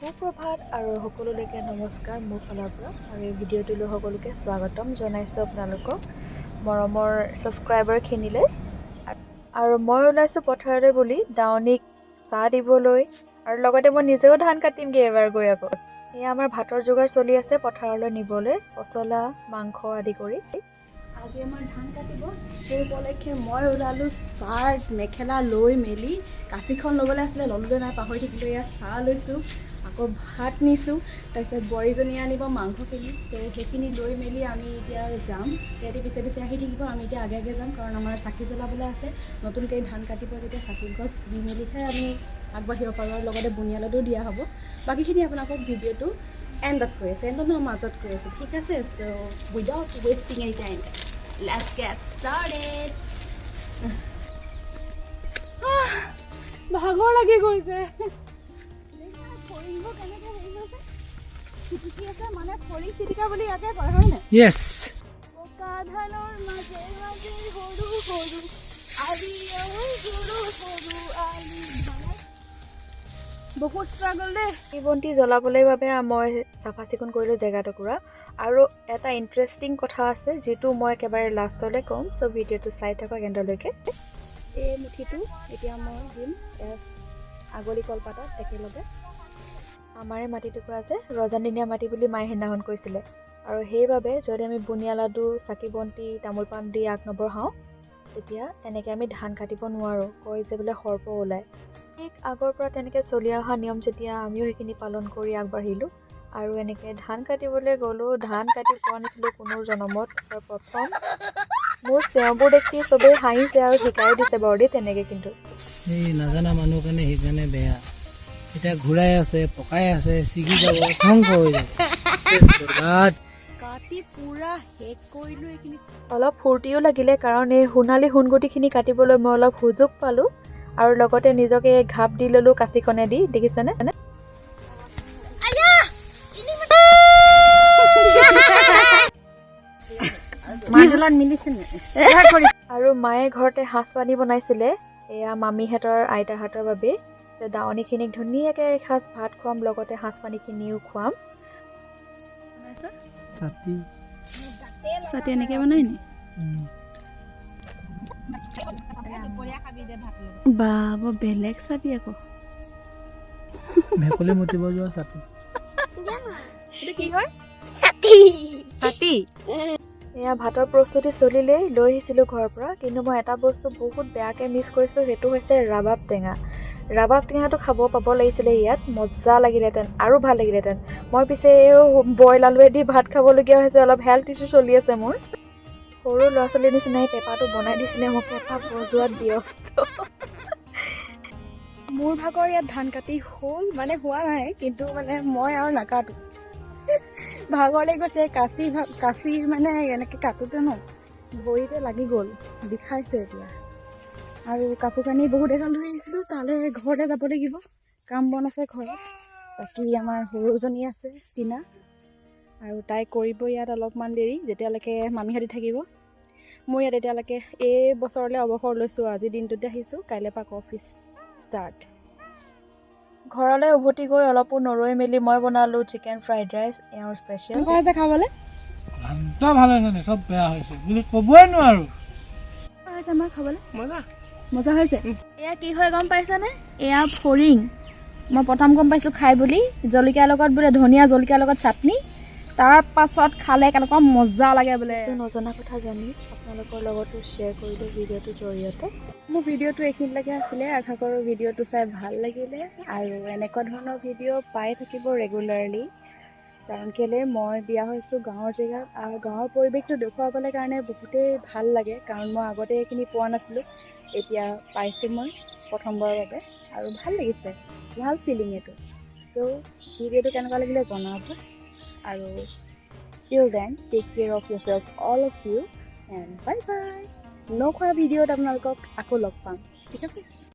সুপ্ৰভাত আৰু সকলোলৈকে নমস্কাৰ মোৰ ফালৰ পৰা আৰু এই ভিডিঅ'টোলৈ সকলোকে স্বাগতম জনাইছোঁ আপোনালোকক মৰমৰ ছাবস্ক্ৰাইবাৰখিনিলৈ আৰু মই ওলাইছোঁ পথাৰলৈ বুলি দাৱনীক চাহ দিবলৈ আৰু লগতে মই নিজেও ধান কাটিমগৈ এবাৰ গৈ আকৌ এয়া আমাৰ ভাতৰ যোগাৰ চলি আছে পথাৰলৈ নিবলৈ পচলা মাংস আদি কৰি আজি আমাৰ ধান কাটিব সেই উপলক্ষে মই ওলালোঁ চাৰ্ট মেখেলা লৈ মেলি কাঁচিখন ল'বলৈ আছিলে ল'লোঁগৈ নাই পাহৰি থাকিলোঁ এয়া চাহ লৈছোঁ আকৌ ভাত নিছোঁ তাৰপিছত বোৱাৰীজনীয়ে আনিব মাংসখিনি সেইখিনি লৈ মেলি আমি এতিয়া যাম সিহঁতি পিছে পিছে আহি থাকিব আমি এতিয়া আগে আগে যাম কাৰণ আমাৰ চাকি জ্বলাবলৈ আছে নতুনকৈ ধান কাটিব যেতিয়া চাকি গছ দি মেলিহে আমি আগবাঢ়িব পাৰোঁ আৰু লগতে বুনিয়ালতো দিয়া হ'ব বাকীখিনি আপোনালোকক ভিডিঅ'টো এণ্ডত কৰি আছে এণ্ডত মাজত কৰি আছে ঠিক আছে so' without wasting any time let's get started ভাগৰ লাগি গৈছে ফৰিংবোৰ কেনেকৈ হেৰি হৈছে চিটিকি আছে মানে ফৰিং চিটিকা বুলি ইয়াতে কয় হয়নে Yes. পকা ধানৰ মাজে মাজে সৰু সৰু আলি সৰু সৰু আলি বহুত ষ্ট্ৰাগল দেই এই বন্তি জ্বলাবলৈ বাবে মই চাফা চিকুণ কৰিলোঁ জেগা টুকুৰা আৰু এটা ইণ্টাৰেষ্টিং কথা আছে যিটো মই একেবাৰে লাষ্টলৈ ক'ম চ' ভিডিঅ'টো চাই থাকক এণ্ডলৈকে এই মুঠিটো এতিয়া মই দিম আগলি কলপাতত একেলগে আমাৰে মাটি টুকুৰা যে ৰজাদিনীয়া মাটি বুলি মায়ে সেইদিনাখন কৈছিলে আৰু সেইবাবে যদি আমি বুনিয়া লাডু চাকি বন্তি তামোল পাণ দি আগ নবঢ়াওঁ তেতিয়া এনেকৈ আমি ধান কাটিব নোৱাৰোঁ কয় যে বোলে সৰ্প ওলায় ঠিক আগৰ পৰা তেনেকৈ চলি অহা নিয়ম যেতিয়া আমিও সেইখিনি পালন কৰি আগবাঢ়িলোঁ আৰু এনেকৈ ধান কাটিবলৈ গ'লোঁ ধান কাটি পোৱা নাছিলোঁ কোনো জনমত প্ৰথম মোৰ চেওঁবোৰ দেখি চবেই হাঁহিছে আৰু শিকাইও দিছে বাৰু দেই তেনেকৈ কিন্তু এই নাজানা মানুহ কাৰণে সেইকাৰণে বেয়া এতিয়া ঘূৰাই আছে পকাই আছে ছিগি যাব ধ্বংস হৈ যাব কাটি পুৰা শেষ কৰিলোঁ এইখিনি অলপ ফূৰ্তিও লাগিলে কাৰণ এই সোণালী সোণগুটিখিনি কাটিবলৈ মই অলপ সুযোগ পালোঁ আৰু লগতে নিজকে ঘাপ দি ল'লোঁ কাঁচিখনে দি দেখিছেনে আৰু মায়ে ঘৰতে সাজ পানী বনাইছিলে এয়া মামীহঁতৰ আইতাহঁতৰ বাবে দাৱনীখিনিক ধুনীয়াকৈ এসাঁজ ভাত খুৱাম লগতে সাজ পানীখিনিও খুৱাম ছাতি এনেকৈ বনাই নি বা বৰ বেলেগ ছাতি আকৌ ভেকুলী মুতিব যোৱা ছাতি কি হয় ছাতি এয়া ভাতৰ প্ৰস্তুতি চলিলেই লৈ আহিছিলোঁ ঘৰৰ পৰা কিন্তু মই এটা বস্তু বহুত বেয়াকৈ মিছ কৰিছিলোঁ সেইটো হৈছে ৰাবাব টেঙা ৰাবাব টেঙাটো খাব পাব লাগিছিলে ইয়াত মজা লাগিলেহেঁতেন আৰু ভাল লাগিলেহেঁতেন মই পিছে বইল আলুৱেদি ভাত খাবলগীয়া হৈছে অলপ হেল্থ ইছ্যু চলি আছে মোৰ সৰু ল'ৰা ছোৱালীৰ নিচিনাই পেপাটো বনাই দিছিলে মই পেপা বজোৱাত ব্যস্ত মোৰ ভাগৰ ইয়াত ধান কাটি হ'ল মানে হোৱা নাই কিন্তু মানে মই আৰু নাকাটো ভাগৰলৈ গৈছে কাঁচিৰ মানে এনেকৈ কাটোতে ন ভৰিতে লাগি গ'ল বিষাইছে এতিয়া আৰু কাপোৰ কানি বহুত এগাল ধুই আহিছিলোঁ তালৈ ঘৰতে যাব লাগিব কাম বন আছে ঘৰত বাকী আমাৰ সৰুজনী আছে টিনা আৰু তাই কৰিব ইয়াত অলপমান দেৰি যেতিয়ালৈকে মামীহঁতি থাকিব মোৰ ইয়াত এতিয়ালৈকে এই বছৰলৈ অৱসৰ লৈছোঁ আজি দিনটোতে আহিছোঁ কাইলৈ পৰা অফিচ ষ্টাৰ্ট ঘৰলৈ উভতি গৈ অলপো নৰৈ মেলি মই বনালোঁ চিকেন ফ্ৰাইড ৰাইচ এওঁৰ স্পেচিয়েল আছে খাবলৈ ভাল হৈছে চব বেয়া হৈছে বুলি ক'বই নোৱাৰোঁ হৈছে আমাৰ খাবলৈ মজা হৈছে এয়া কি হয় গম পাইছানে এয়া ফৰিং মই প্ৰথম গম পাইছোঁ খাই বুলি জলকীয়াৰ লগত বোলে ধনিয়া জলকীয়াৰ লগত চাটনি তাৰ পাছত খালে কেনেকুৱা মজা লাগে বোলে নজনা কথা জানি আপোনালোকৰ লগতো শ্বেয়াৰ কৰিলোঁ ভিডিঅ'টোৰ জৰিয়তে মোৰ ভিডিঅ'টো এইখিনিলৈকে আছিলে আশা কৰোঁ ভিডিঅ'টো চাই ভাল লাগিলে আৰু এনেকুৱা ধৰণৰ ভিডিঅ' পাই থাকিব ৰেগুলাৰলি কাৰণ কেলৈ মই বিয়া হৈছোঁ গাঁৱৰ জেগাত আৰু গাঁৱৰ পৰিৱেশটো দেখুৱাবলৈ কাৰণে বহুতেই ভাল লাগে কাৰণ মই আগতে এইখিনি পোৱা নাছিলোঁ এতিয়া পাইছোঁ মই প্ৰথমবাৰৰ বাবে আৰু ভাল লাগিছে ভাল ফিলিং এইটো চ' ভিডিঅ'টো কেনেকুৱা লাগিলে জনাব আৰু till then take care of yourself all of you and bye bye নখোৱা ভিডিঅ'ত আপোনালোকক আকৌ লগ পাম ঠিক আছে